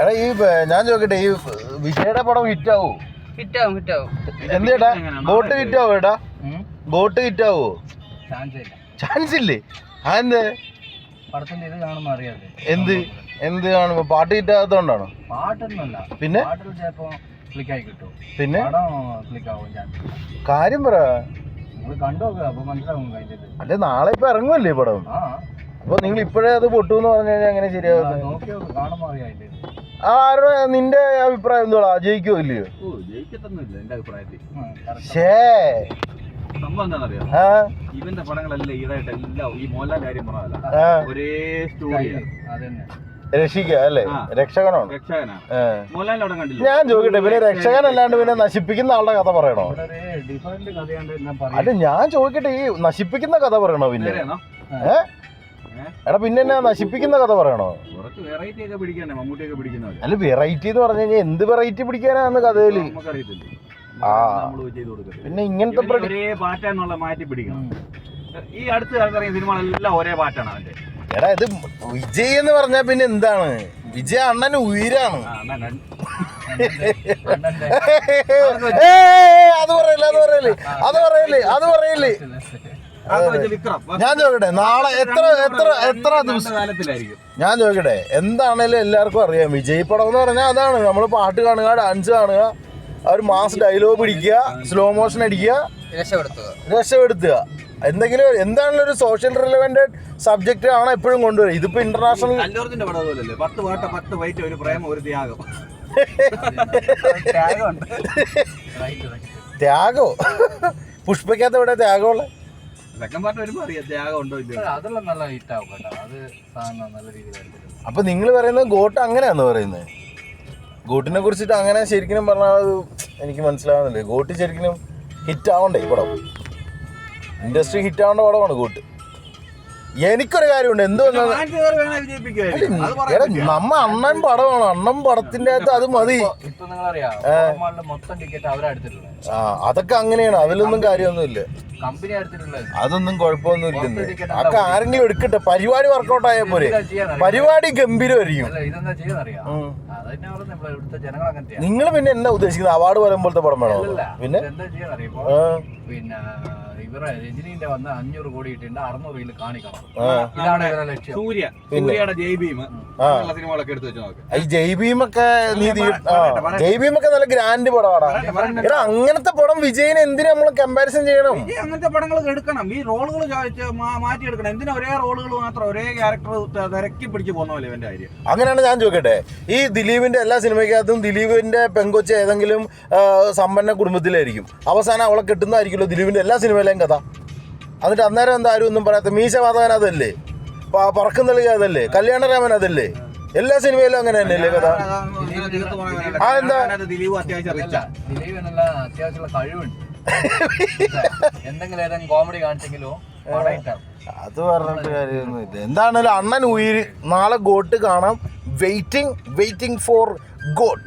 എടാ ഈ ഞാൻ ചോദിക്കട്ടെ, ഈ വിജയുടെ പടം ഹിറ്റാവോ? ഹിറ്റാവും. എന്ത് ചേട്ടാ, ബോട്ട് ഹിറ്റാവോ? ഏട്ടാ ബോട്ട് ഹിറ്റാവോ? ചാൻസ് ഇല്ലേ? അതെന്ത് പടത്തിന്റെ ഇത് കാണുമ്പോ അറിയാതെ എന്ത് കാണുമ്പോ പാട്ട് ഹിറ്റാകത്തോണ്ടാണോ? പാട്ടൊന്നുമല്ല, പിന്നെ ചിലപ്പോ ക്ലിക്കായി കിട്ടും, പിന്നെ ക്ലിക്കാവും ചാൻസ്. കാര്യം പറ, നിങ്ങൾ കണ്ടോക്കുക, അപ്പൊ മനസ്സിലാവും കഴിഞ്ഞത്. അല്ലെ നാളെ ഇപ്പൊ ഇറങ്ങുമല്ലേ പടം? അപ്പൊ നിങ്ങൾ ഇപ്പോഴേ അത് പൊട്ടൂന്ന് പറഞ്ഞു കഴിഞ്ഞാൽ എങ്ങനെ ശരിയാവും? കാണുമ്പോ അറിയാം. ആരുടെ നിന്റെ അഭിപ്രായം എന്തോളാ, ജയിക്കോ ഇല്ലയോ? ജയിക്കത്തൊന്നുമില്ല എന്റെ അഭിപ്രായത്തിൽ. സംഭവം എന്താണെന്നറിയാം, ഇവന്റെ പടങ്ങളെല്ലാം ഈടായിട്ട് എല്ലാം ഈ മോഹൻലാൽ കാര്യം പറഞ്ഞതല്ല, ഒരേ സ്റ്റോറിയാണ്. രക്ഷിക്ക അല്ലേ, രക്ഷകനാണ്. മോഹൻലാലിന്റെ പടം കണ്ടില്ല? ഞാൻ ചോദിക്കട്ടെ, പിന്നെ രക്ഷകനല്ലാണ്ട് പിന്നെ നശിപ്പിക്കുന്ന ആളുടെ കഥ പറയണോ? അല്ല ഞാൻ ചോദിക്കട്ടെ, ഈ നശിപ്പിക്കുന്ന കഥ പറയണോ? പിന്നെ എടാ പിന്നെ എന്നാ നശിപ്പിക്കുന്ന കഥ പറയണോ? അല്ല വെറൈറ്റി എന്ന് പറഞ്ഞു കഴിഞ്ഞാൽ എന്ത് വെറൈറ്റി പിടിക്കാനാന്ന് കഥയില്? പിന്നെ ഇങ്ങനത്തെ മാറ്റി പിടിക്കണം. ഈ അടുത്ത കാലത്ത് സിനിമകളെല്ലാം ഒരേ പാറ്റാണ് അവന്റെ. എടാ ഇത് വിജയ് എന്ന് പറഞ്ഞാ പിന്നെ എന്താണ്? വിജയ് അണ്ണൻ ഉയരാണ്. അത് പറയല്ലേ. ഞാൻ ചോദിക്കട്ടെ, നാളെ എത്ര ദിവസം ഞാൻ ചോദിക്കട്ടെ, എന്താണേലും എല്ലാവർക്കും അറിയാം വിജയ് പടം എന്ന് പറഞ്ഞാൽ അതാണ്. നമ്മൾ പാട്ട് കാണുക, ഡാൻസ് കാണുക, ഒരു മാസ് ഡയലോഗ് പിടിക്കുക, സ്ലോ മോഷൻ അടിക്കുക, രക്ഷപ്പെടുത്തുക. എന്തെങ്കിലും എന്താണല്ലോ ഒരു സോഷ്യൽ റിലവന്റ് സബ്ജക്റ്റ് ആണ് എപ്പോഴും കൊണ്ടുവരിക. ഇതിപ്പോ ഇന്റർനാഷണൽ ത്യാഗോ? പുഷ്പക്കകത്ത് എവിടെ ത്യാഗമുള്ള? അപ്പൊ നിങ്ങൾ പറയുന്നത് ഗോട്ട് അങ്ങനെയാന്ന് പറയുന്നത്? ഗോട്ടിനെ കുറിച്ചിട്ട് അങ്ങനെ ശരിക്കും പറഞ്ഞാൽ എനിക്ക് മനസ്സിലാവുന്നില്ല. ഗോട്ട് ശരിക്കും ഹിറ്റ് ആവണ്ടേ ഈ പടം? ഇൻഡസ്ട്രി ഹിറ്റ് ആവേണ്ട പടമാണ് ഗോട്ട്. എനിക്കൊരു കാര്യമുണ്ട്, നമ്മ അണ്ണൻ പടമാണ്, അണ്ണൻ പടത്തിന്റെ അകത്ത് അത് മതി. അതൊക്കെ അങ്ങനെയാണ്, അതിലൊന്നും കാര്യമൊന്നുമില്ല, അതൊന്നും കുഴപ്പമൊന്നുമില്ലെന്ന്. അതൊക്കെ ആരെങ്കിലും എടുക്കട്ടെ, പരിപാടി വർക്കൗട്ട് ആയാൽ പോരെ. പരിപാടി ഗംഭീരമായിരിക്കും. നിങ്ങൾ പിന്നെ എന്താ ഉദ്ദേശിക്കുന്നത്? അവാർഡ് പറയുമ്പോഴത്തെ പടം വേണോ? പിന്നെ രജനീന്റെ വന്ന് 500 കോടി ഇട്ടുണ്ട്, 600 കാണിക്കണം. ഇതാണ് ഇവരുടെ ലക്ഷ്യം. സൂര്യയുടെ ജയ്ഭീം സിനിമകളൊക്കെ എടുത്ത് വെച്ച് നോക്ക്. ഈ ജയ്ഭീമൊക്കെ നല്ല ഗ്രാൻഡ് പടമാടാ. എടാ അങ്ങനത്തെ പടം വിജയിനെ എന്തിനാ നമ്മൾ കമ്പാരിസൺ ചെയ്യണം? അങ്ങനത്തെ പടങ്ങൾ എടുക്കണം, ഈ റോളുകൾ മാറ്റിയെടുക്കണം. എന്തിനാ ഒരേ റോളുകൾ മാത്രം, ഒരേ ക്യാരക്ടർ തിരക്കി പിടിച്ച് പോകുന്ന പോലെ ഇവന്റെ കാര്യം. അങ്ങനെയാണ്. ഞാൻ ചോദിക്കട്ടെ, ഈ ദിലീപിന്റെ എല്ലാ സിനിമയ്ക്കകത്തും ദിലീപിന്റെ പെങ്കൊച്ച് ഏതെങ്കിലും സമ്പന്ന കുടുംബത്തിലായിരിക്കും, അവസാനം അവളെ കെട്ടുന്നതായിരിക്കുമല്ലോ ദിലീപിന്റെ എല്ലാ സിനിമയിലെയും കഥ. എന്നിട്ട് അന്നേരം എന്താ ആരും ഒന്നും പറയാത്ത? മീശവാതകൻ അതല്ലേ, പറക്കുന്നളി അതല്ലേ, കല്യാണരാമൻ അതല്ലേ, എല്ലാ സിനിമയിലും അങ്ങനെ തന്നെയല്ലേ കഥ? എന്താ അത്യാവശ്യമുള്ള കഴിവുണ്ട്, എന്തെങ്കിലും കോമഡി കാണിച്ചെങ്കിലോ അത് പറഞ്ഞിട്ട് കാര്യമൊന്നുമില്ല. എന്താണേലും അണ്ണൻ ഉയിര്. നാളെ ഗോട്ട് കാണാം. Waiting for got.